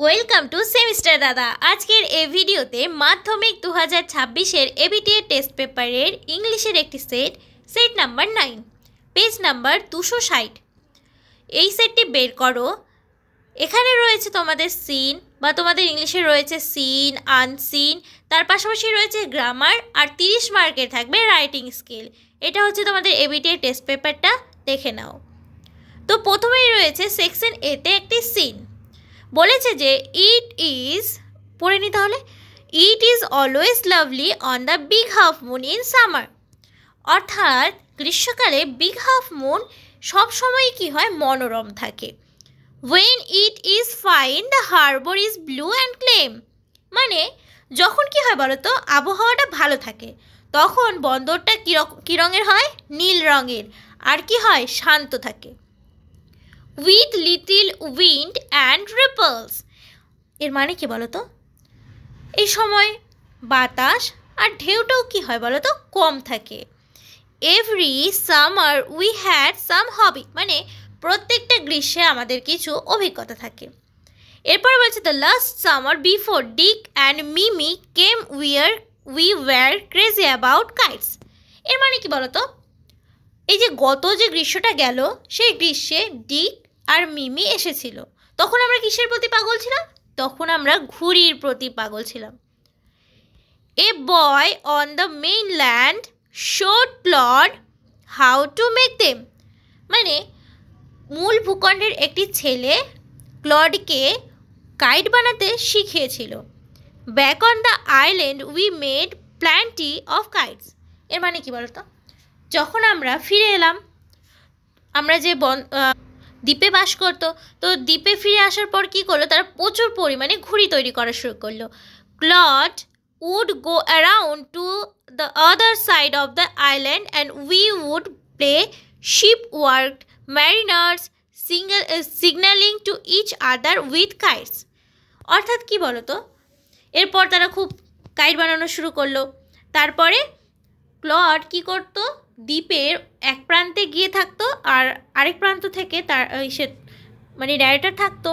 Welcome to semester দাদা। আজকের এই ভিডিওতে মাধ্যমিক 2026-এর এবিটিএ টেস্ট পেপারের ইংলিশের একটি সেট নাম্বার 9, পেজ নাম্বার 260। এই সেটটি বের করো। এখানে রয়েছে তোমাদের সিন বা তোমাদের ইংলিশে রয়েছে সিন, আনসিন, তার পাশাপাশি রয়েছে গ্রামার আর 30 মার্কের থাকবে রাইটিং স্কিল। এটা হচ্ছে তোমাদের এবিটিএ টেস্ট পেপারটা, দেখে নাও। তো প্রথমেই রয়েছে সেকশন এতে একটি সিন। বলেছে যে ইট ইজ, পড়ে নিতে হলে, it is always lovely on the big half moon in summer. অর্থাৎ গ্রীষ্মকালে বিগ হাফ মুন সবসময়ই কী হয়, মনোরম থাকে। When it is fine the harbour is blue and calm. মানে যখন কি হয় বলো তো, আবহাওয়াটা ভালো থাকে, তখন বন্দরটা কী রঙের হয়, নীল রঙের, আর কি হয়, শান্ত থাকে। With little wind and ripples. এর মানে কি বলো তো, এই সময় বাতাস আর ঢেউটাও কি হয় বলো তো, কম থাকে। Every summer we had some hobby. মানে প্রত্যেকটা গ্রীষ্মে আমাদের কিছু অভিজ্ঞতা থাকে। এরপর বলছে the last summer before Dick and Mimi came we were crazy about kites. এর মানে কি বলো তো, এই যে গত যে গ্রীষ্মটা গেল, সেই গ্রীষ্মে ডিক আর মিমি এসেছিল। তখন আমরা কিসের প্রতি পাগল ছিলাম? তখন আমরা ঘুড়ির প্রতি পাগল ছিলাম। A boy on the mainland showed Claude how to make them. মানে মূল ভূখণ্ডের একটি ছেলে ক্লডকে কাইট বানাতে শিখিয়েছিল। Back on the island we made plenty of kites. এর মানে কি বলতো, যখন আমরা ফিরে এলাম, আমরা যে দ্বীপে বাস করতো, তো দ্বীপে ফিরে আসার পর কী করলো, তারা প্রচুর পরিমাণে ঘুড়ি তৈরি করা শুরু করলো। Claude would go around to the other side of the island and we would play shipwrecked mariners signalling to each other with kites. অর্থাৎ কী বলো তো, এরপর তারা খুব কাইট বানানো শুরু করলো। তারপরে ক্লড কী করতো, দ্বীপের এক প্রান্তে গিয়ে থাকতো আর আরেক প্রান্ত থেকে তার সে মানে ডাইরেক্টর থাকতো।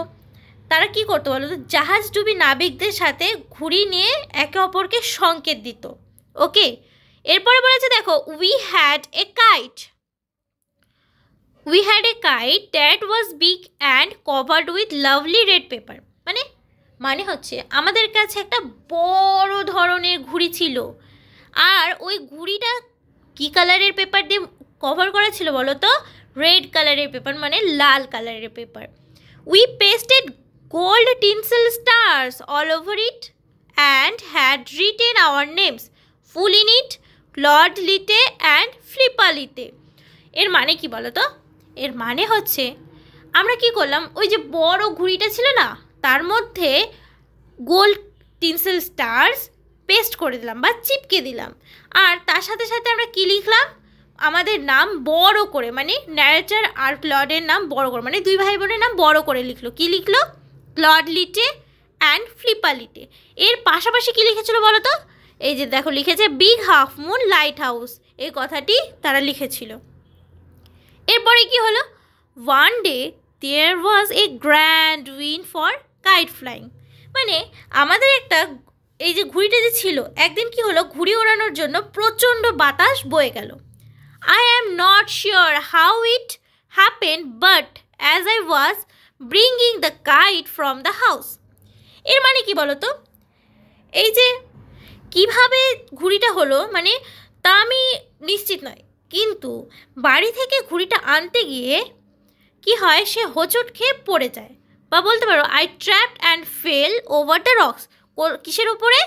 তারা কি করতো বলো তো, জাহাজডুবি নাবিকদের সাথে ঘুড়ি নিয়ে একে অপরকে সংকেত দিত। ওকে, এরপরে বলেছে দেখো we had a kite that was big and covered with lovely red paper. মানে হচ্ছে আমাদের কাছে একটা বড় ধরনের ঘুড়ি ছিল, আর ওই ঘুড়িটা কী কালারের পেপার দিয়ে কভার করা ছিল বলো তো, রেড কালারের পেপার, মানে লাল কালারের paper. We pasted gold tinsel stars all over it and had written our names full in it, Claude Lyte and Flippa Lyte. এর মানে কি বলো তো, এর মানে হচ্ছে আমরা কি করলাম, ওই যে বড় ঘুড়িটা ছিল না, তার মধ্যে গোল্ড টিনসেল স্টার্স পেস্ট করে দিলাম বা চিপকে দিলাম, আর তার সাথে সাথে আমরা কী লিখলাম, আমাদের নাম বড় করে, মানে ন্যারেটর আর ক্লডের নাম বড় করে, মানে দুই ভাই বোনের নাম বড় করে লিখলো। কী লিখলো? Clod Lyte and Flippa Lyte. এর পাশাপাশি কী লিখেছিল বলো তো, এই যে দেখো লিখেছে big half moon lighthouse, এই কথাটি তারা লিখেছিল। এরপরে কি হলো, one day there was a grand wind for kite flying. মানে আমাদের একটা, এই যে ঘুড়িটা যে ছিল, একদিন কি হলো, ঘুড়ি ওড়ানোর জন্য প্রচণ্ড বাতাস বয়ে গেল। I am not sure how it happen but as I was bringing the kite from the house. এর মানে কি বলো তো, এই যে কিভাবে ঘুড়িটা হলো, মানে তা আমি নিশ্চিত নয়, কিন্তু বাড়ি থেকে ঘুড়িটা আনতে গিয়ে কি হয়, সে হোঁচট খেয়ে পড়ে যায়, বা বলতে পারো I tripped and fell over the rocks. কিসের উপরে?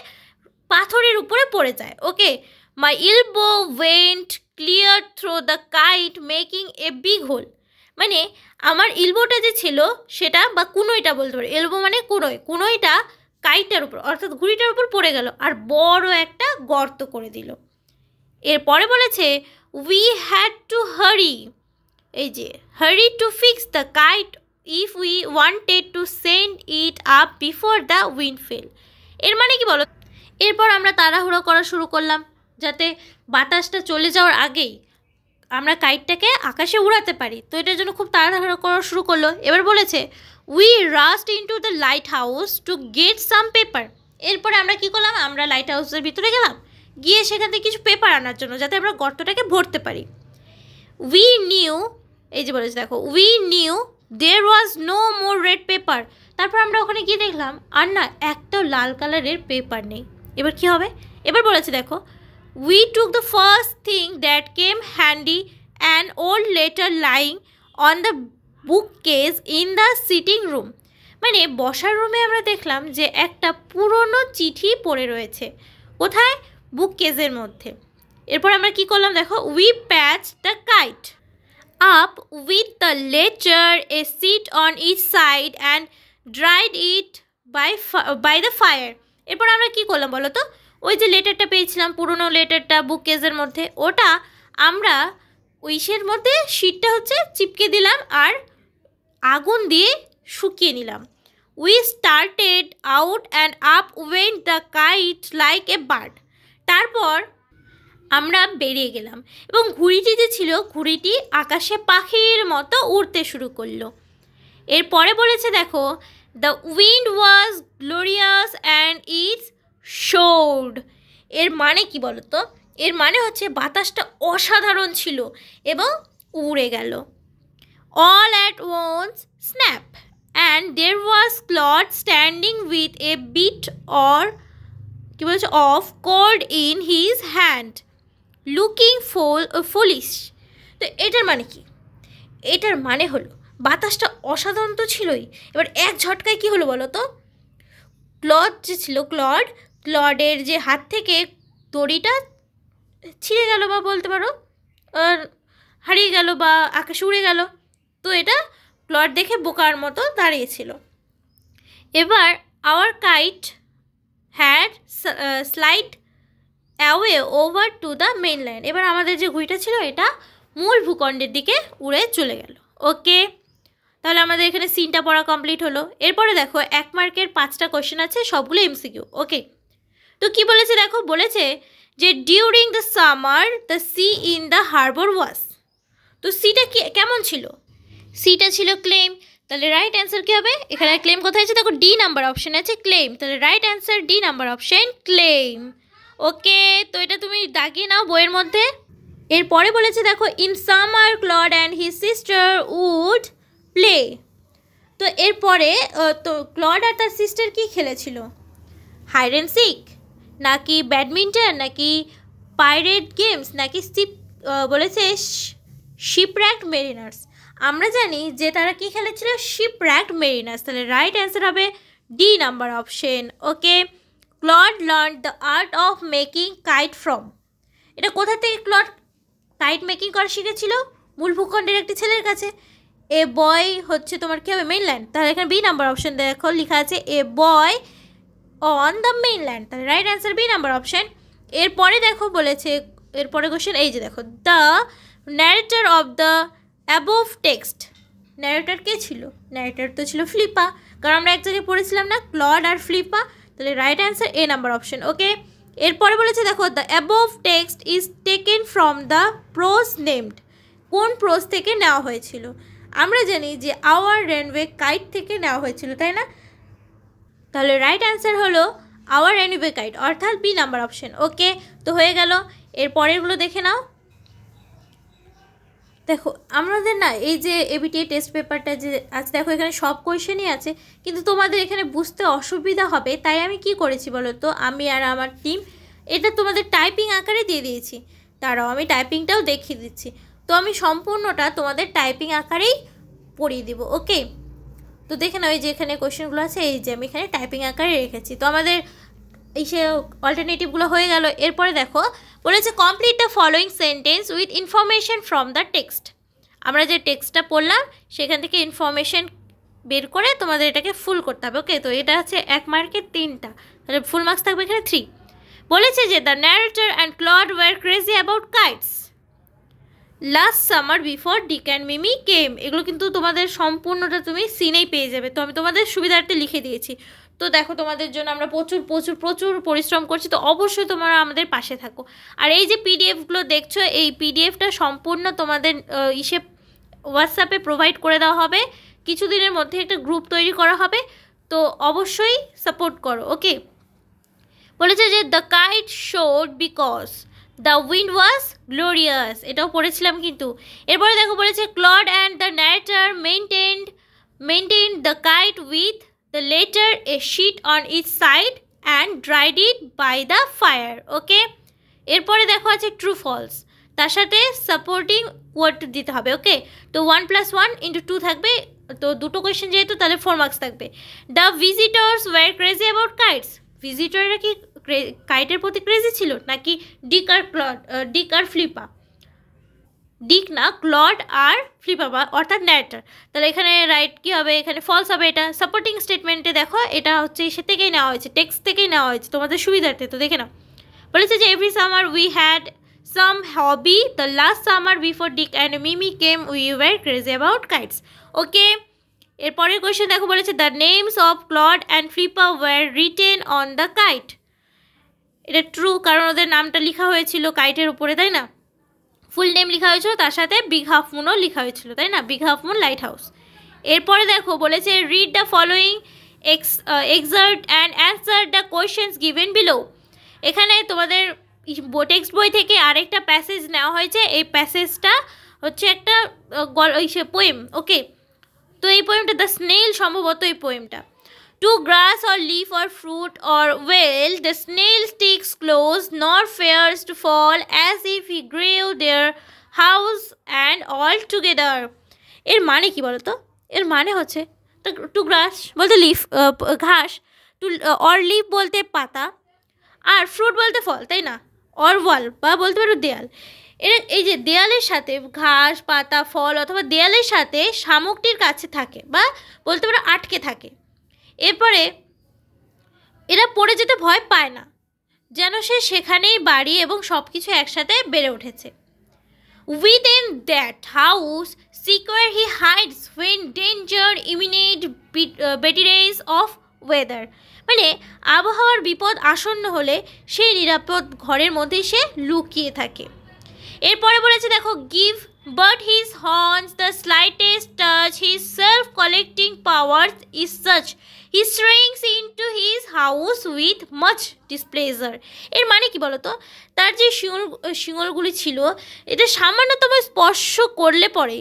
পাথরের উপরে পড়ে যায়। Okay, my elbow went clear through the kite making a big hole. মানে আমার এলবোটা যে ছিল সেটা, বা কুনোইটা বলতে পারো, এলবো মানে কুনোইটা কাইটটার উপর অর্থাৎ ঘুড়িটার উপর পড়ে গেল আর বড় একটা গর্ত করে দিল। এরপরে বলেছে উই হ্যাড টু হারি, এই যে hurry to fix the kite if we wanted to send it up before the wind fail. এর মানে কি বলো, এরপর আমরা তাড়াহুড়ো করা শুরু করলাম যাতে বাতাসটা চলে যাওয়ার আগেই আমরা কাইটটাকে আকাশে উড়াতে পারি, তো এটার জন্য খুব তাড়াহুড়ো করা শুরু করলো। এবার বলেছে we rushed into the lighthouse to get some paper. এরপরে আমরা কী করলাম, আমরা লাইট হাউসের ভিতরে গেলাম, গিয়ে সেখান থেকে কিছু পেপার আনার জন্য, যাতে আমরা গর্তটাকে ভরতে পারি। উই নিউ, এই যে বলেছে দেখো, we knew there was no more red paper. তারপর আমরা ওখানে গিয়ে দেখলাম আর না একটাও লাল কালারের পেপার নেই। এবার কি হবে, এবার বলেছে দেখো, we took the first thing that came handy an old letter lying on the bookcase in the sitting room. মানে বসার রুমে আমরা দেখলাম যে একটা পুরনো চিঠি পড়ে রয়েছে, কোথায়, বুক কেসের মধ্যে। এরপর আমরা কি করলাম দেখো, we patch the kite up with the letter, a sheet on each side and dried it by the fire. এরপর আমরা কি করলাম বলো তো, ওই যে লেটারটা পেয়েছিলাম, পুরনো লেটারটা বুক কেসের মধ্যে, ওটা আমরা উইশের মধ্যে শিটটা হচ্ছে চিপকে দিলাম আর আগুন দিয়ে শুকিয়ে নিলাম। We started out and up went the kite like a bird. তারপর আমরা বেরিয়ে গেলাম এবং ঘুড়িটি যে ছিল, ঘুড়িটি আকাশে পাখির মতো উড়তে শুরু করলো। এরপরে বলেছে দেখো, the wind was glorious and it's showed. এর মানে কি বলো তো, এর মানে হচ্ছে বাতাসটা অসাধারণ ছিল এবং উড়ে গেল। All at once snap and there was Claude standing with a bit or কি বলছে of cord in his hand looking foolish. তো এটার মানে কি, এটার মানে হলো বাতাসটা অসাধারণ তো ছিলই, এবার এক ঝটকায় কি হলো বলো তো, ক্লড যে ছিল, ক্লডের যে হাত থেকে দড়িটা ছিঁড়ে গেল বা বলতে পারো হারিয়ে গেল বা আকাশে উড়ে গেল। তো এটা ক্লড দেখে বোকার মতো দাঁড়িয়েছিল। এবার our kite had slide away over to the mainland. এবার আমাদের যে ঘুড়িটা ছিল এটা মূল ভূখণ্ডের দিকে উড়ে চলে গেল। ওকে, তাহলে আমাদের এখানে সিনটা পড়া কমপ্লিট হলো। এরপরে দেখো 1 মার্কের 5টা কোয়েশ্চেন আছে, সবগুলো এমসিকিউ। ওকে, তো কি বলেছে দেখো, বলেছে যে during the summer the sea in the harbour was. তো সিটা কি কেমন ছিল, সিটা ছিল ক্লেম। তাহলে রাইট অ্যান্সার কী হবে, এখানে ক্লেম কোথায় আছে দেখো, ডি নাম্বার অপশানে আছে ক্লেম। তাহলে right answer D number option claim. Okay, তো এটা তুমি দাগিয়ে নাও বইয়ের মধ্যে। এরপরে বলেছে দেখো, in summer Claude and his sister would play. তো এরপরে তো ক্লড আর তার সিস্টার কি খেলেছিল, হাইড অ্যান্ড সিক, নাকি ব্যাডমিন্টন, নাকি পাইরেট গেমস, নাকি বলেছে শিপর্যাক্ট মেরিনার্স। আমরা জানি যে তারা কি খেলেছিল, শিপর্যাক্ট মেরিনার্স। তাহলে রাইট অ্যান্সার হবে D number option. Okay, Claude learn the art of making kite from. এটা কোথা থেকে ক্লড কাইট মেকিং করা শিখেছিল, মূল ভূখণ্ডের একটি ছেলের কাছে। এ বয় হচ্ছে তোমার কী হবে, মেইনল্যান্ড। তাহলে এখানে বি নাম্বার অপশন দেখো লেখা আছে a boy on the mainland. তাহলে right answer B number option. এরপরে দেখো বলেছে, এরপরে কোশ্চেন এই যে দেখো, the narrator of the above text. Narrator কে ছিল, ন্যারেটর তো ছিল ফ্লিপা, কারণ আমরা এক জায়গায় পড়েছিলাম না ক্লড আর ফ্লিপা। তাহলে right answer A number option. Okay, এরপরে বলেছে দেখো, the above text is taken from the pros named. কোন প্রোজ থেকে নেওয়া হয়েছিল, আমরা জানি যে আওয়ার রেনওয়ে কাইট থেকে নেওয়া হয়েছিল, তাই না। তাহলে রাইট অ্যান্সার হলো আওয়ার রেনওয়ে কাইট, অর্থাৎ বি নাম্বার অপশন। ওকে, তো হয়ে গেল। এর পরেরগুলো দেখে নাও। দেখো আমাদের না এই যে এবিটিএ টেস্ট পেপারটা যে আছে, দেখো এখানে সব কোয়েশ্চেনই আছে, কিন্তু তোমাদের এখানে বুঝতে অসুবিধা হবে, তাই আমি কি করেছি বলো তো, আমি আর আমার টিম এটা তোমাদের টাইপিং আকারে দিয়ে দিয়েছি। তারাও আমি টাইপিংটাও দেখিয়ে দিচ্ছি। তো আমি সম্পূর্ণটা তোমাদের টাইপিং আকারেই পড়িয়ে দিব। ওকে, তো দেখে নাও এই যে এখানে কোয়েশ্চেনগুলো আছে, এই যে আমি এখানে টাইপিং আকারে রেখেছি। তো আমাদের এই সে অল্টারনেটিভগুলো হয়ে গেল। এরপরে দেখো বলেছে complete the following sentence with information from the text. আমরা যে টেক্সটটা পড়লাম সেখান থেকে ইনফরমেশন বের করে তোমাদের এটাকে ফুল করতে হবে। ওকে, তো এটা আছে 1 মার্কের 3টা, তাহলে ফুল মার্কস থাকবে এখানে 3। বলেছে যে the narrator and Claude were crazy about kites last summer before Dick and Mimi came. এগুলো কিন্তু তোমাদের সম্পূর্ণটা তুমি সিনেই পেয়ে যাবে, তো আমি তোমাদের সুবিধার্থে লিখে দিয়েছি। তো দেখো তোমাদের জন্য আমরা প্রচুর প্রচুর প্রচুর পরিশ্রম করছি, তো অবশ্যই তোমরা আমাদের পাশে থাকো। আর এই যে পিডিএফগুলো দেখছো, এই পিডিএফটা সম্পূর্ণ তোমাদের হোয়াটসঅ্যাপে প্রোভাইড করে দেওয়া হবে। কিছুদিনের মধ্যে একটা গ্রুপ তৈরি করা হবে, তো অবশ্যই সাপোর্ট করো। ওকে, বলেছে যে the kite soared because the wind was glorious, এটাও পড়েছিলাম কিন্তু। এরপরে দেখো বলেছে Claude and the narrator maintain the kite with the letter a sheet on each side and dried it by the fire. Okay, এরপরে দেখো আছে ট্রু ফলস, তার সাথে সাপোর্টিং ওয়ার্ড দিতে হবে। ওকে, তো 1 + 1 × 2 থাকবে, তো দুটো কোয়েশ্চেন যেহেতু তাহলে 4 মার্কস থাকবে। The visitors were crazy about kites, ভিজিটররা কি কাইটের প্রতি ক্রেজি ছিল নাকি ডিক আর ফ্লিপা? ডিক না, ক্লড আর ফ্লিপা, বা অর্থাৎ ন্যারেটর। তাহলে এখানে রাইট কি হবে? এখানে ফলস হবে। এটা সাপোর্টিং স্টেটমেন্টে দেখো, এটা হচ্ছে সে থেকেই নেওয়া হয়েছে, টেক্সট থেকেই নেওয়া হয়েছে, তোমাদের সুবিধার্থে। তো দেখে নাও, বলেছে যে every summer we had some hobby, the last summer before Dick and Mimi came we were crazy about kites. Okay, এরপরের কোয়েশ্চেন দেখো, বলেছে the names of Claude and Flippa were written on the kite. এটা true, কারণ ওদের নামটা লেখা হয়েছিল কাইটের উপরে, তাই না? ফুল নেম লেখা হয়েছিল, তার সাথে বিগ হাফ মুনও লেখা হয়েছিল, তাই না? Big half moon light house. এরপরে দেখো বলেছে read the following excerpt and answer the questions given below. এখানে তোমাদের টেক্সট বই থেকে আরেকটা প্যাসেজ নেওয়া হয়েছে, এই প্যাসেজটা হচ্ছে একটা পোয়েম। ওকে, তো এই পোয়েমটা দ্য স্নেল, সম্ভবত এই পোয়েমটা। To grass or leaf or fruit or well, the snail sticks close, nor fears to fall, as if he grew their house and all together. এর মানে কি বলো তো? এর মানে হচ্ছে টু গ্রাস বলতে লিফ, ঘাস, টু অর লিফ বলতে পাতা, আর ফ্রুট বলতে ফল, তাই না? অর ওয়াল, বা বলতে পারো দেয়াল। এই যে দেয়ালের সাথে ঘাস, পাতা, ফল অথবা দেয়ালের সাথে শামুকটির কাছে থাকে, বা বলতে পারো আটকে থাকে। এরপরে এরা পড়ে যেতে ভয় পায় না, যেন সে সেখানেই বাড়ি এবং সব কিছু একসাথে বেড়ে উঠেছে। Within that house secure he hides when danger imminent, betirays of weather, মানে আবহাওয়ার বিপদ আসন্ন হলে সেই নিরাপদ ঘরের মধ্যেই সে লুকিয়ে থাকে। এরপরে বলেছে দেখো give but his horns the slightest touch, his self-collecting powers is such, he shrinks into his house with much displeasure. এর মানে কি বলতো? তার যে শিঙলগুলি ছিল, এটা সামান্যতম স্পর্শ করলে পরে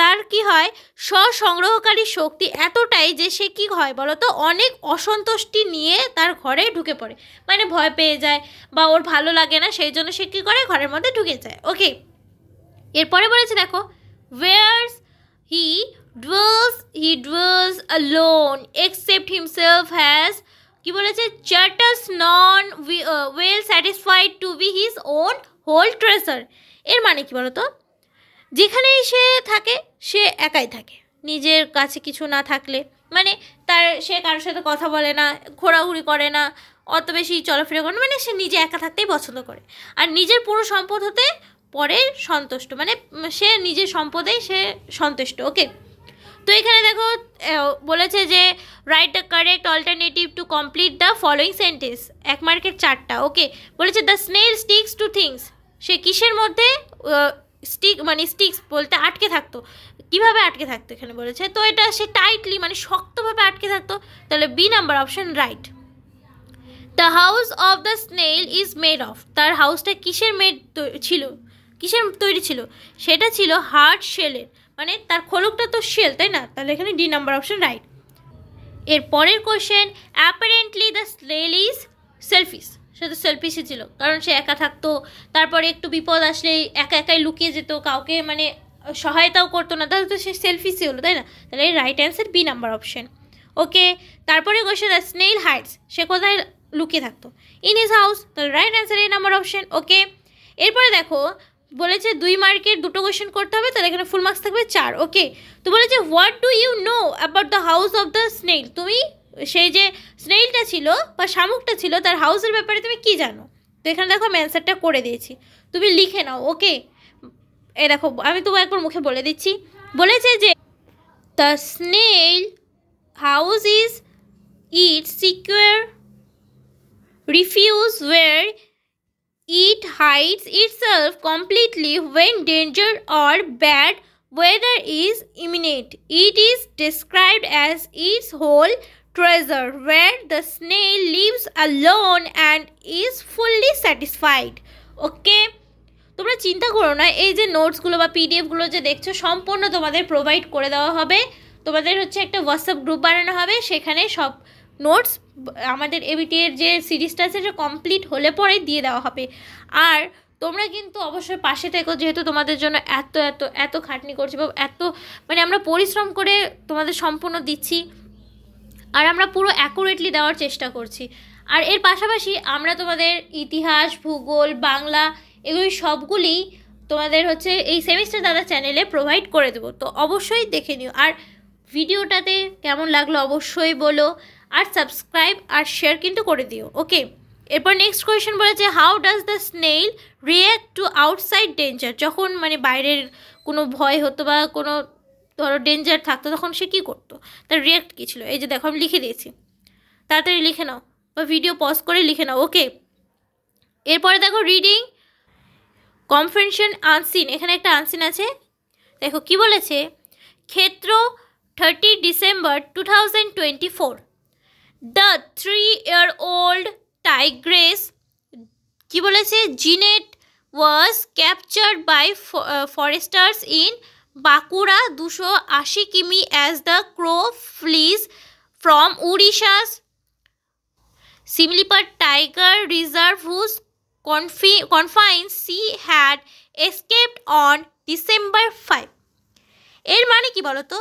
তার কি হয়, স্বসংগ্রহকারী শক্তি এতটাই যে সে কি হয় বলতো, অনেক অসন্তুষ্টি নিয়ে তার ঘরে ঢুকে পড়ে, মানে ভয় পেয়ে যায় বা ওর ভালো লাগে না, সেই জন্য সে কী করে, ঘরের মধ্যে ঢুকে যায়। ওকে, এরপরে বলেছে দেখো where's he dwells alone except himself has, কি বলেছে, chatters none well satisfied to be his own whole treasure। এর মানে কি বলতো? যেখানেই সে থাকে সে একাই থাকে, নিজের কাছে কিছু না থাকলে, মানে সে কারোর সাথে কথা বলে না, ঘোরাঘুরি করে না, অত বেশি চলাফেরা করে না, মানে সে নিজে একা থাকতেই পছন্দ করে, আর নিজের পুরো সম্পদ হতে পরে সন্তুষ্ট, মানে সে নিজের সম্পদেই সে সন্তুষ্ট। ওকে, তো এখানে দেখো বলেছে যে write the correct alternative to complete the following sentence, 1 মার্কের 4টা। ওকে, বলেছে the snail sticks to things, সে কিসের মধ্যে স্টিক্স বলতে আটকে থাকতো, কিভাবে আটকে থাকতো এখানে বলেছে, তো এটা সে টাইটলি মানে শক্তভাবে আটকে থাকতো, তাহলে B number option right. The house of the snail is made of, তার হাউসটা কিসের তৈরি ছিল, সেটা ছিল হার্ড শেলের, মানে তার খোলকটা তো শেল, তাই না? তাহলে এখানে ডি নাম্বার অপশন রাইট। এর পরের question apparently the snail is selfish, সে তো সেলফিশই ছিল, কারণ সে একা থাকতো, তারপরে একটু বিপদ আসলেই একাই লুকিয়ে যেত, কাউকে মানে সহায়তাও করতো না, তাহলে তো সে সেলফিশই হলো, তাই না? তাহলে right answer B number option. Okay, তারপরে কোশ্চেন দ্য স্নেল হাইডস, সে কোথায় লুকিয়ে থাকতো, ইন হিজ হাউস, তাহলে right answer A number option. Okay, এরপরে দেখো বলেছে 2 মার্কের 2টো কোয়েশ্চেন করতে হবে, তাহলে এখানে ফুল মার্কস থাকবে 4। ওকে, তো বলেছে what do you know about the house of the snail, তুমি সেই যে স্নেইলটা ছিল বা শামুকটা ছিল তার হাউসের ব্যাপারে তুমি কি জানো? তো এখানে দেখো আমি অ্যান্সারটা করে দিয়েছি, তুমি লিখে নাও। ওকে, এই দেখো আমি তো একবার মুখে বলে দিচ্ছি, বলেছে যে the snail house is it secure refuge where it hides itself completely when danger or bad weather is imminent. It is described as its whole treasure, where the snail lives alone and is fully satisfied. Okay, তোমরা চিন্তা করো না, এই যে নোটসগুলো বা পিডিএফগুলো যে দেখছো সম্পূর্ণ তোমাদের প্রোভাইড করে দেওয়া হবে। তোমাদের হচ্ছে একটা হোয়াটসঅ্যাপ গ্রুপ বানানো হবে, সেখানে সব নোটস আমাদের এবিটি এর যে সিরিজটা আছে সেটা কমপ্লিট হলে পরে দিয়ে দেওয়া হবে। আর তোমরা কিন্তু অবশ্যই পাশে থেকো, যেহেতু তোমাদের জন্য এত এত এত খাটনি করছি বা এত মানে আমরা পরিশ্রম করে তোমাদের সম্পূর্ণ দিচ্ছি, আর আমরা পুরো অ্যাকুরেটলি দেওয়ার চেষ্টা করছি। আর এর পাশাপাশি আমরা তোমাদের ইতিহাস, ভূগোল, বাংলা এগুলি সবগুলি তোমাদের হচ্ছে এই সেমিস্টার দাদা চ্যানেলে প্রোভাইড করে দেবো, তো অবশ্যই দেখে নিও। আর ভিডিওটাতে কেমন লাগলো অবশ্যই বলো, আর সাবস্ক্রাইব আর শেয়ার কিন্তু করে দিও। ওকে, এরপর নেক্সট কোয়েশ্চেন বলেছে, how does the snail react two outside danger? যখন মানে বাইরের কোনো ভয় হতো বা কোনো ধরো ডেঞ্জার থাকতো তখন সে কী করতো, তার রিয়্যাক্ট কী ছিল? এই যে দেখো আমি লিখে দিয়েছি, তাড়াতাড়ি লিখে নাও বা ভিডিও পজ করে লিখে নাও। ওকে, এরপরে দেখো রিডিং কম্প্রেনশন আনসিন, এখানে একটা আনসিন আছে, দেখো কি বলেছে, ক্ষেত্র 30 ডিসেম্বর 2024, দ্য 3-year-old টাইগ্রেস কি বলেছে, Zeenat was captured by foresters in Bankura 280 কিমি as the crow flies from Orissa's Similipal tiger reserve whose confines she had escaped on December 5. এর মানে কি বলো তো,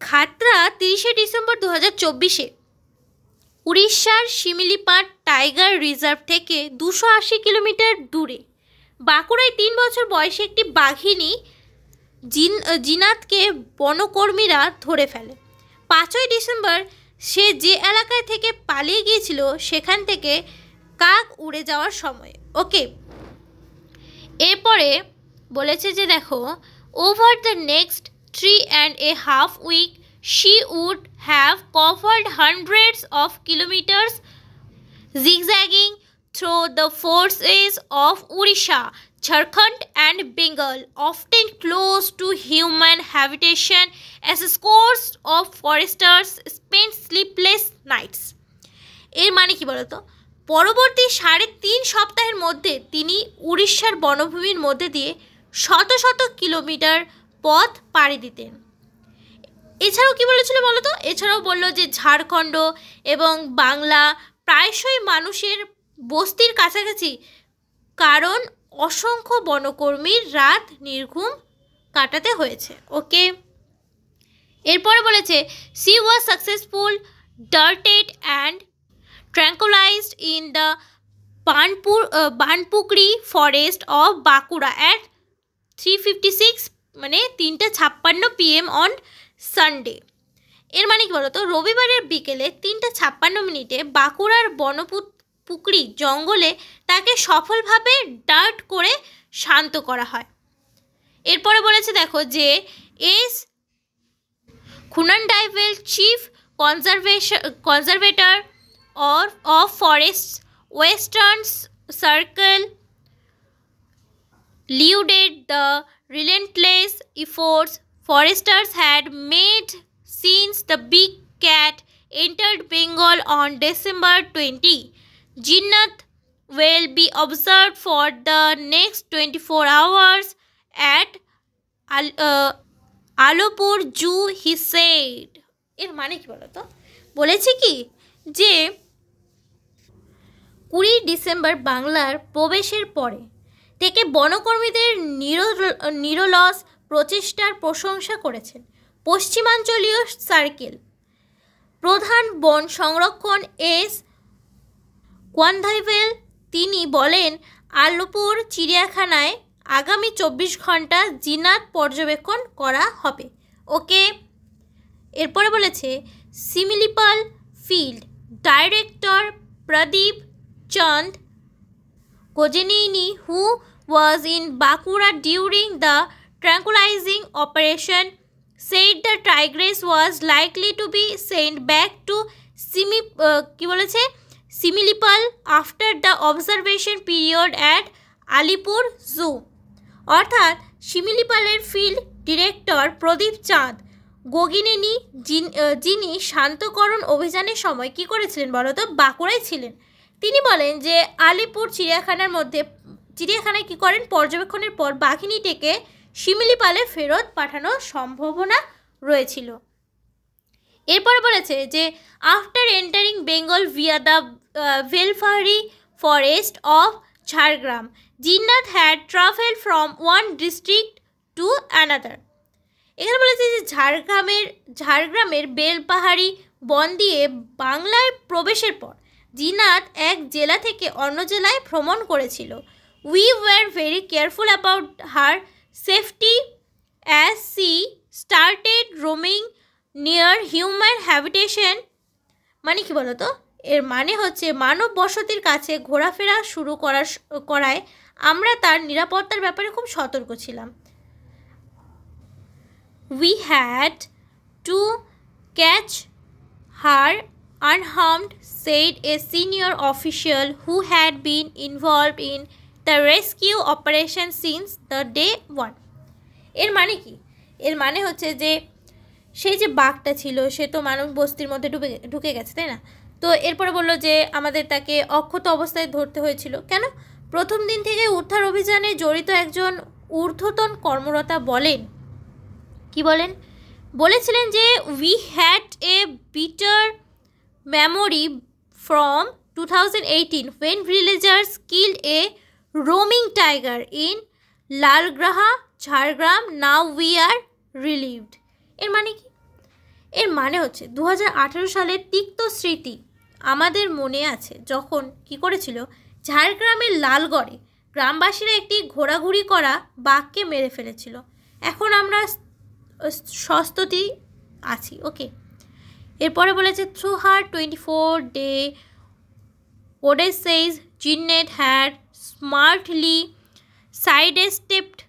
খাতড়া 30শে ডিসেম্বর 2024-এ উড়িষ্যার শিমিলিপাট টাইগার রিজার্ভ থেকে 280 কিলোমিটার দূরে বাঁকুড়ায় 3 বছর বয়সী একটি বাঘিনী জিনাতকে বনকর্মীরা ধরে ফেলে। 5ই ডিসেম্বর সে যে এলাকায় থেকে পালিয়ে গিয়েছিল সেখান থেকে কাক উড়ে যাওয়ার সময়। ওকে, এরপরে বলেছে যে দেখো, over the next 3.5 week she would have covered hundreds of kilometers zigzagging through the forests of Odisha, Jharkhand and Bengal, often close to human habitation, as scores of foresters spent sleepless nights. এর মানে কি বলতো, পরবর্তী 3.5 সপ্তাহের মধ্যে তিনি উড়িষ্যার বনভূমির মধ্যে দিয়ে শত শত কিলোমিটার পথ পাড়ি দিতেন। এছাড়াও কি বলেছিল বলো তো, এছাড়াও বললো যে ঝাড়খণ্ড এবং বাংলা প্রায়শই মানুষের বস্তির কাছাকাছি, কারণ অসংখ্য বনকর্মীর রাত নির্ঘুম কাটাতে হয়েছে। ওকে, এরপরে বলেছে, she was successful, darted and tranquilized in the Banpukri forest of Bakura at 3:56 মানে 3:56 PM on Sunday. এর মানে কি বলতো, রবিবারের বিকেলে 3:56 বাঁকুড়ার বনপুকরি জঙ্গলে তাকে সফলভাবে ডার্ট করে শান্ত করা হয়। এরপরে বলেছে দেখো যে S Kulandaivel chief conservator of Forests Western Circle lauded the relentless efforts foresters had made since the big cat entered Bengal on December 20. Jinnat will be observed for the next 24 hours at Alupur Zoo, he said. এর মানে কি বলতো, বলেছে কি যে 20 December বাংলার প্রবেশের পরে থেকে বনকর্মীদের নিরলস প্রচেষ্টার প্রশংসা করেছেন পশ্চিমাঞ্চলীয় সার্কেল প্রধান বন সংরক্ষণ এস কোয়ান্ধাইভেল। তিনি বলেন, আলুপুর চিড়িয়াখানায় আগামী 24 ঘন্টা জিনাত পর্যবেক্ষণ করা হবে। ওকে, এরপরে বলেছে, Similipal field director Pradeep Chand Kojenini, who was in Bakura during the tranquilizing operation, said the tigress was likely to be sent back to Similipal after the observation period at Alipur Zoo. অর্থাৎ শিমিলিপালের field director প্রদীপ চাঁদ গগিনেনি, যিনি শান্তকরণ অভিযানের সময় কী করেছিলেন বলো তো, বাঁকুড়ায় ছিলেন। তিনি বলেন যে আলিপুর চিড়িয়াখানায় কী করেন, পর্যবেক্ষণের পর বাঘিনীটিকে শিমিলিপালে ফেরত পাঠানোর সম্ভাবনা রয়েছিল। এরপর বলেছে যে after entering Bengal via the Belpahari forest of Jhargram, Zeenat had travel from one district to another. এখানে বলেছে যে ঝাড়গ্রামের বেলপাহাড়ি বন দিয়ে বাংলায় প্রবেশের পর জিন্নাত এক জেলা থেকে অন্য জেলায় ভ্রমণ করেছিল। We were very careful about her safety as she started roaming near human habitation. মানে কি বলো তো, এর মানে হচ্ছে মানব বসতির কাছে ঘোরাফেরা শুরু করায় আমরা তার নিরাপত্তার ব্যাপারে খুব সতর্ক ছিলাম। We had to catch her unharmed, said a senior official who had been involved in the rescue operation since the day one. এর মানে কি, এর মানে হচ্ছে যে সেই যে বাঘটা ছিল সে তো মানব বস্তির মধ্যে ঢুকে গেছে, তাই না? তো এরপরে বললো যে আমাদের তাকে অক্ষত অবস্থায় ধরতে হয়েছিল। কেন? প্রথম দিন থেকে উদ্ধার অভিযানে জড়িত একজন ঊর্ধ্বতন কর্মকর্তা বলেছিলেন যে we had a bitter memory from 2018 when villagers killed a roaming tiger in Lalgarh, Jhargram. Now we are relieved. এর মানে কি? এর মানে হচ্ছে 2018 সালের তিক্ত স্মৃতি আমাদের মনে আছে, যখন কি করেছিল, ঝাড়গ্রামের লালগড়ে গ্রামবাসীরা একটি ঘোরাঘুরি করা বাঘকে মেরে ফেলেছিল। এখন আমরা স্বস্তি আছি। ওকে, এরপরে বলেছে through her 24-day odyssey Zeenat had smartly sidestepped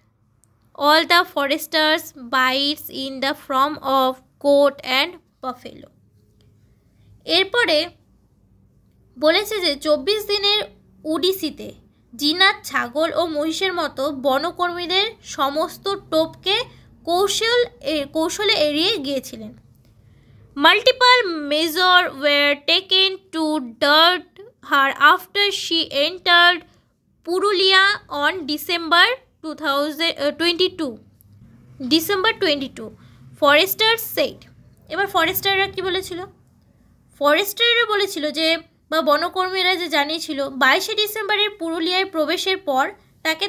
all the foresters' bites in the form of goat and buffalo. এরপরে বলেছে যে 24 দিনের ওডিসিতে জিন্নাত ছাগল ও মহিষের মতো বনকর্মীদের সমস্ত টোপকে কৌশলে এড়িয়ে গিয়েছিলেন। Multiple measures were taken to dart her after she entered Purulia on December 22 foresters said. এবার ফরেস্টাররা কি বলেছিল? ফরেস্টাররা বলেছিল যে বা বনকর্মীরা যে জানিয়েছিল 22 ডিসেম্বরের পুরুলিয়ায় প্রবেশের পর তাকে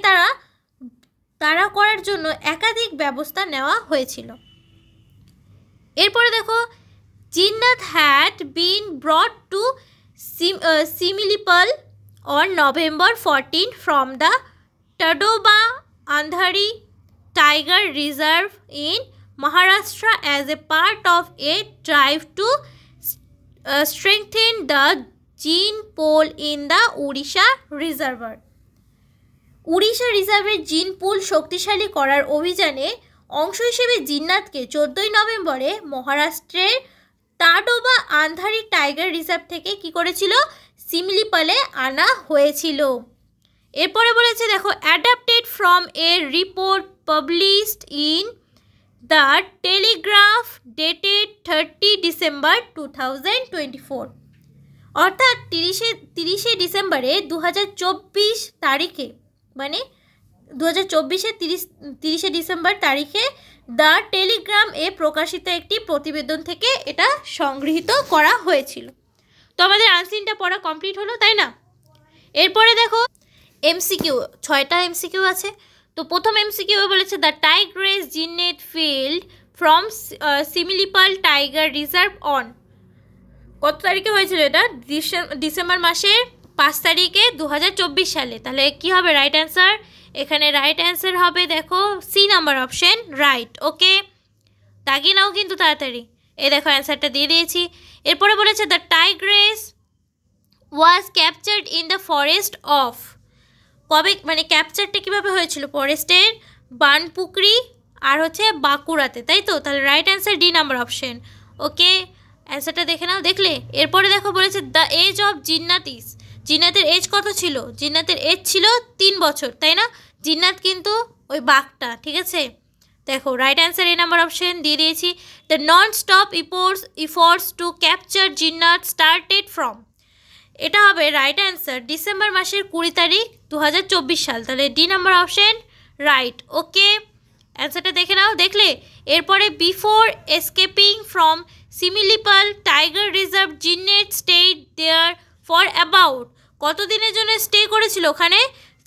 তাড়া করার জন্য একাধিক ব্যবস্থা নেওয়া হয়েছিল। এরপরে দেখো Zeenat had been brought to Similipal on November 14 from the Tadoba Andhari Tiger Reserve in Maharashtra as a part of a drive to strengthen the gene pool in the Odisha Reservoir. Orissa রিজার্ভের জিন পুল শক্তিশালী করার অভিযানে অংশ হিসেবে জিন্নাতকে 14 নভেম্বরে মহারাষ্ট্রের তাডোবা আন্ধারি টাইগার রিজার্ভ থেকে কি করেছিল, শিমলিপালে আনা হয়েছিল। এরপরে বলেছে দেখো adapted from a report published in the Telegraph dated 30 December 2024, অর্থাৎ 30 ডিসেম্বরে 2024 তারিখে, মানে 2024-এর 30 ডিসেম্বর তারিখে দ্য টেলিগ্রাম এ প্রকাশিত একটি প্রতিবেদন থেকে এটা সংগৃহীত করা হয়েছিল। তো আমাদের আনসিনটা পড়া কমপ্লিট হলো, তাই না? এরপরে দেখো এমসিকিউ, 6টা এমসিকিউ আছে। তো প্রথম এমসিকিউ বলেছে the tigress Jinnat field from Similipal tiger reserve on, কত তারিখে হয়েছিল এটা? ডিসেম্বর মাসের 5 তারিখে 2024 সালে। তাহলে কি হবে রাইট অ্যান্সার? এখানে রাইট অ্যান্সার হবে দেখো সি নাম্বার অপশন, রাইট। ওকে, দাগিয়ে নাও কিন্তু তাড়াতাড়ি। এই দেখো অ্যান্সারটা দিয়ে দিয়েছি। এরপরে বলেছে the Tigress was captured in the forest of, কবে, মানে ক্যাপচারটা কীভাবে হয়েছিল? ফরেস্টের বানপুকুরি আর হচ্ছে বাঁকুড়াতে, তাই তো? তাহলে right answer D number option. Okay, অ্যান্সারটা দেখে নাও। দেখলে এরপরে দেখো বলেছে দ্য এজ অফ জিন্নাতিস, জিন্নাতের এজ কত ছিল? জিন্নাতের এজ ছিল 3 বছর, তাই না? জিন্নাত কিন্তু ওই বাঘটা, ঠিক আছে? দেখো right answer A number option দিয়ে দিয়েছি। The non stop efforts to capture Jinnat started from, এটা হবে রাইট অ্যান্সার ডিসেম্বর মাসের 20 তারিখ 2024 সাল, তাহলে D number option right. Okay, অ্যান্সারটা দেখে নাও। দেখলে এরপরে before escaping from Similipal tiger reserve Zeenat stayed there for about, কত দিনের জন্য স্টে করেছিল ওখানে?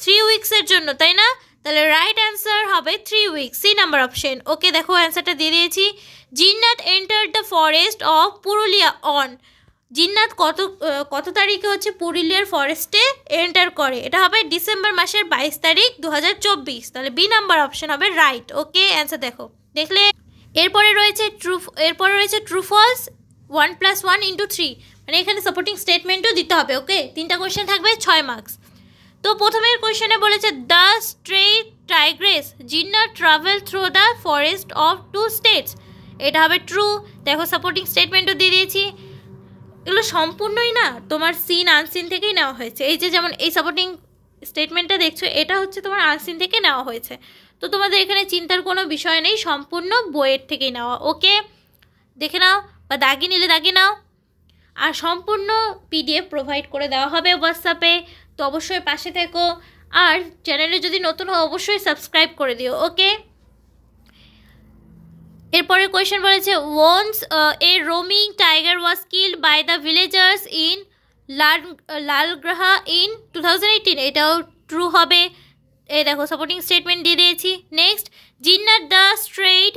3 উইকসের জন্য, তাই না? তাহলে রাইট অ্যান্সার হবে 3 weeks, C number option. Okay, দেখো অ্যান্সারটা দিয়ে দিয়েছি। Zeenat enter the forest of Purulia on, Zeenat কত তারিখে হচ্ছে পুরুলিয়ার ফরেস্টে এন্টার করে? এটা হবে ডিসেম্বর মাসের 22 তারিখ 2024, তাহলে বি নাম্বার অপশন হবে রাইট। ওকে, অ্যান্সার দেখো। দেখলে এরপরে রয়েছে ট্রু ফলস 1 + 1 × 3, মানে এখানে সাপোর্টিং স্টেটমেন্টও দিতে হবে। ওকে, 3টা কোয়েশ্চেন থাকবে, 6 মার্কস। তো প্রথমের কোয়েশ্চেনে বলেছে the stray Tigress Jinnat travel through the forest of 2 states, এটা হবে ট্রু। দেখো সাপোর্টিং স্টেটমেন্টও দিয়ে দিয়েছি। এগুলো সম্পূর্ণই না তোমার সিন আনসিন থেকেই নেওয়া হয়েছে। এই যে যেমন এই সাপোর্টিং স্টেটমেন্টটা দেখছো, এটা হচ্ছে তোমার আনসিন থেকে নেওয়া হয়েছে। তো তোমাদের এখানে চিন্তার কোনো বিষয় নেই, সম্পূর্ণ বইয়ের থেকেই নেওয়া। ওকে, দেখে নাও বা দাগিয়ে নিলে দাগিয়ে নাও। আর সম্পূর্ণ PDF প্রোভাইড করে দেওয়া হবে হোয়াটসঅ্যাপে, তো অবশ্যই পাশে থেকো। আর চ্যানেলে যদি নতুন হও অবশ্যই সাবস্ক্রাইব করে দিও। ওকে, এরপরে কোয়েশ্চেন বলেছে once a roaming tiger was killed by the villagers in Lalgarh in 2018, এটাও ট্রু হবে। এই দেখো সাপোর্টিং স্টেটমেন্ট দিয়ে দিয়েছি। Next, Jinnat the stray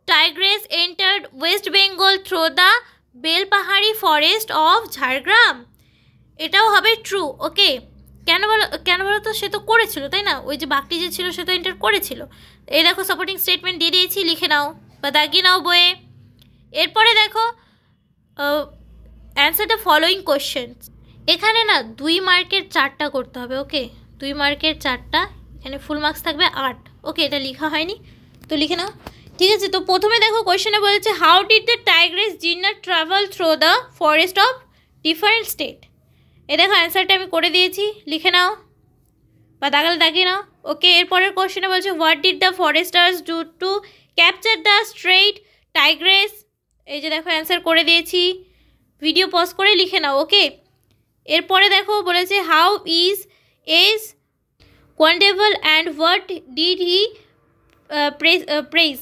Tigress entered West Bengal through the Belpahari forest of Jhargram, এটাও হবে ট্রু। ওকে, কেন বলো তো, সে তো করেছিল, তাই না? ওই যে বাঘটি যে ছিল সে তো এন্টার করেছিল। এই দেখো সাপোর্টিং স্টেটমেন্ট দিয়ে দিয়েছি, লিখে নাও বা দাগিয়ে নাও বইয়ে। এরপরে দেখো অ্যান্সার দ্য ফলোয়িং কোয়েশ্চেন, এখানে না 2 মার্কের 4টা করতে হবে। ওকে, 2 মার্কের 4টা, এখানে ফুল মার্কস থাকবে 8। ওকে, এটা লেখা হয়নি, তো লিখে নাও। ঠিক আছে, তো প্রথমে দেখো কোয়েশ্চেনে বলেছে how did the tigress Jinnat travel through the forest of different state, এই দেখো অ্যান্সারটা আমি করে দিয়েছি, লিখে নাও বা দাগিয়ে নাও। ওকে, এরপরের কোয়েশ্চেনে বলছে what did the foresters do to capture the stray tigress, এই যে দেখো অ্যান্সার করে দিয়েছি, ভিডিও পজ করে লিখে নাও। ওকে, এরপরে দেখো বলেছে how is Kulandaivel and what did he praise,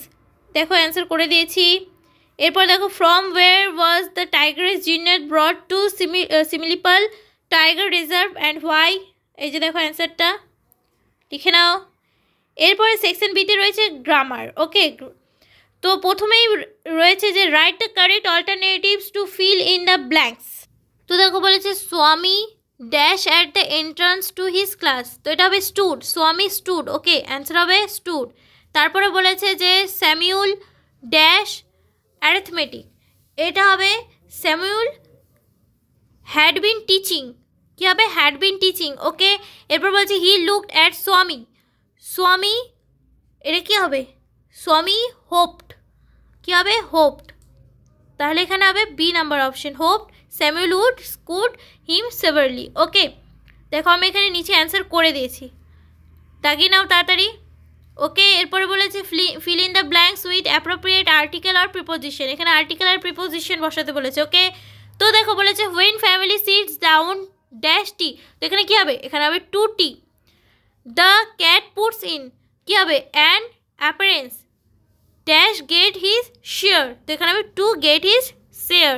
দেখো অ্যান্সার করে দিয়েছি। এরপর দেখো from where was the tigress Zeenat brought to Similipal tiger reserve and why, এই যে দেখো অ্যান্সারটা লিখে নাও। এরপরে সেকশন বিতে রয়েছে গ্রামার। ওকে, তো প্রথমেই রয়েছে যে write the correct alternatives to feel in the blanks, তো দেখো বলেছে স্বামী dash at the entrance to his class, তো এটা হবে স্টুড, স্বামী স্টুড। ওকে, অ্যান্সার হবে স্টুড। তারপরে বলেছে যে স্যামুয়েল ড্যাশ অ্যারিথমেটিক, এটা হবে স্যামুয়েল হ্যাড বিন টিচিং, কী হবে হ্যাড বিন টিচিং। ওকে, এরপর বলছে হি লুকড অ্যাট স্বামী, এটা কী হবে স্বামী হোপড, কী হবে হোপড, তাহলে এখানে হবে B number option hoped Samuel would scold him severely. Okay, দেখো আমি এখানে নিচে অ্যান্সার করে দিয়েছি, দাগিয়ে নাও তাড়াতাড়ি। ওকে, এরপরে বলেছে fill in the blanks with appropriate article আর প্রিপোজিশন, এখানে আর্টিকেল আর প্রিপোজিশন বসাতে বলেছে। ওকে, তো দেখো বলেছে when family sits down dash T, তো এখানে কী হবে, এখানে হবে 2T। The cat puts in, কী হবে an appearance dash get his share, তো এখানে হবে টু গেট হিজ শেয়ার।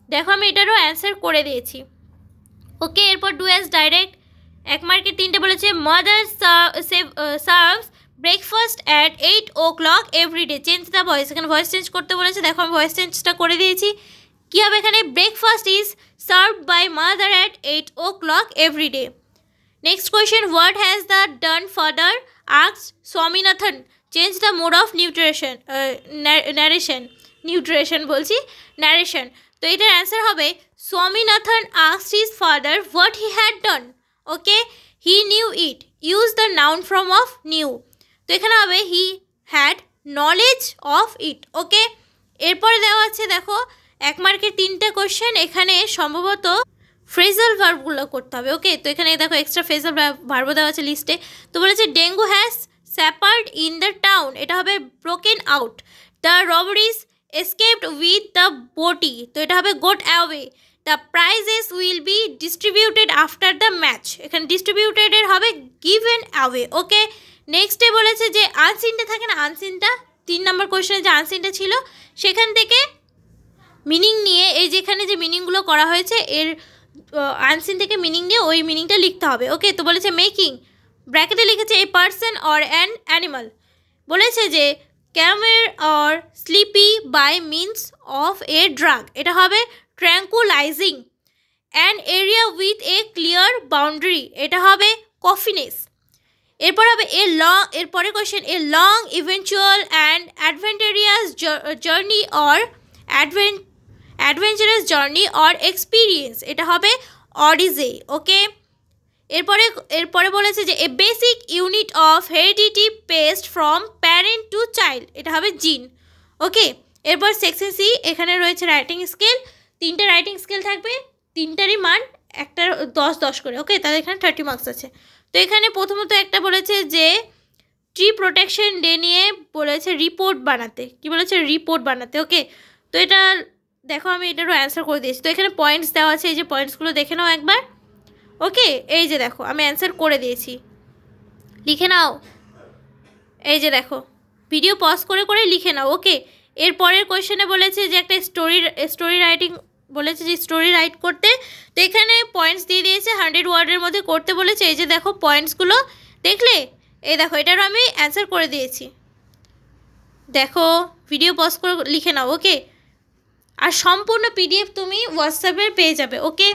দেখো আমি এটারও অ্যান্সার করে দিয়েছি। ওকে, এরপর ডু অ্যাজ ডাইরেক্ট, 1 মার্কের 3টে বলেছে mother serves breakfast at 8 o'clock everyday, change the voice, এখানে ভয়েস চেঞ্জ করতে বলেছে, দেখো আমি ভয়েস চেঞ্জটা করে দিয়েছি। কী হবে এখানে breakfast is served by mother at 8 o'clock everyday. Next question what has the done father asked Swaminathan, change the mode of narration, তো এটার অ্যান্সার হবে Swaminathan asked his father what he had done. Okay, he knew it, use the noun form of knew, তো এখানে হবে he had knowledge of it. Okay, এরপরে দেওয়া আছে দেখো 1 মার্কের 3টে কোয়েশ্চেন, এখানে সম্ভবত ফ্রেজাল ভার্বগুলো করতে হবে। ওকে, তো এখানে দেখো এক্সট্রা ফ্রেজাল ভার্ব দেওয়া আছে লিস্টে, তো বলেছে dengue has appeared in the town, এটা হবে broken out. The robbers escaped with the booty, তো এটা হবে got away. The prizes will be distributed after the match, এখানে ডিস্ট্রিবিউটেডের হবে গিভেন অ্যাওয়ে। ওকে, নেক্সটে বলেছে যে আনসিনটা থাকে না, আনসিনটা 3 নম্বর কোয়েশ্চেনে যে আনসিনটা ছিল সেখান থেকে মিনিং নিয়ে এই যেখানে যে মিনিংগুলো করা হয়েছে এর আনসিন থেকে মিনিং নিয়ে ওই মিনিংটা লিখতে হবে। ওকে, তো বলেছে মেকিং, ব্র্যাকেটে লিখেছে a person or an animal. বলেছে যে calmer or sleepy by means of a drug, এটা হবে tranquillising. An area with a clear boundary, এটা হবে কফিনেস। এরপর হবে এরপরে question a long eventual and adventurous journey or adventurous journey or experience, এটা হবে অডিজে। ওকে, এরপরে বলেছে যে a basic unit of heredity passed from parent to child, এটা হবে জিন। ওকে, এরপর সেকশন সি, এখানে রয়েছে রাইটিং স্কেল, 3টে রাইটিং স্কেল থাকবে, 3টারই মান একটা 10-10 করে। ওকে, তাদের এখানে 30 মার্কস আছে। তো এখানে প্রথমত একটা বলেছে যে ট্রি প্রোটেকশন ডে নিয়ে বলেছে রিপোর্ট বানাতে, কি বলেছে রিপোর্ট বানাতে। ওকে, তো এটা দেখো আমি এটারও অ্যান্সার করে দিয়েছি। তো এখানে পয়েন্টস দেওয়া আছে, এই যে পয়েন্টসগুলো দেখে নাও একবার। ওকে, এই যে দেখো আমি অ্যান্সার করে দিয়েছি, লিখে নাও। এই যে দেখো ভিডিও পজ করে করে লিখে নাও। ওকে, এর পরের কোয়েশ্চেনে বলেছে যে একটা স্টোরি রাইটিং বলেছে যে স্টোরি রাইট করতে, তো এখানে পয়েন্টস দিয়ে দিয়েছে 100 ওয়ার্ডের মধ্যে করতে বলেছে। এই যে দেখো পয়েন্টসগুলো দেখলে, এই দেখো এটারও আমি অ্যান্সার করে দিয়েছি, দেখো ভিডিও পজ করে লিখে নাও। ওকে, আর সম্পূর্ণ পিডিএফ তুমি হোয়াটসঅ্যাপে পেয়ে যাবে। ওকে,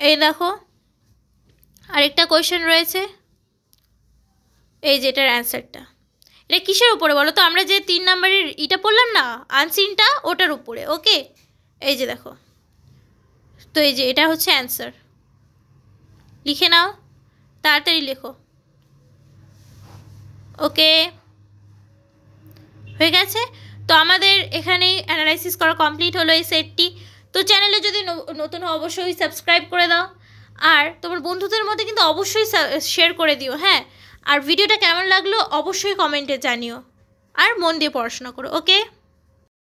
এই দেখো আরেকটা কোয়েশ্চেন রয়েছে, এই যে এটার অ্যান্সারটা, এটা কিসের উপরে বলো তো? আমরা যে 3 নম্বরের এটা পড়লাম না আনসিনটা, ওটার উপরে। ওকে, এই যে দেখো, তো এই যে এটা হচ্ছে অ্যান্সার, লিখে নাও, তাড়াতাড়ি লেখো। ওকে, হয়ে গেছে। তো আমাদের এখানেই অ্যানালাইসিস করা কমপ্লিট হলো এই সেটটি। তো চ্যানেলে যদি নতুন হও অবশ্যই সাবস্ক্রাইব করে দাও, আর তোমার বন্ধুদের মধ্যে কিন্তু অবশ্যই শেয়ার করে দিও। হ্যাঁ, আর ভিডিওটা কেমন লাগলো অবশ্যই কমেন্টে জানিও, আর মন দিয়ে পড়াশোনা করো। ওকে।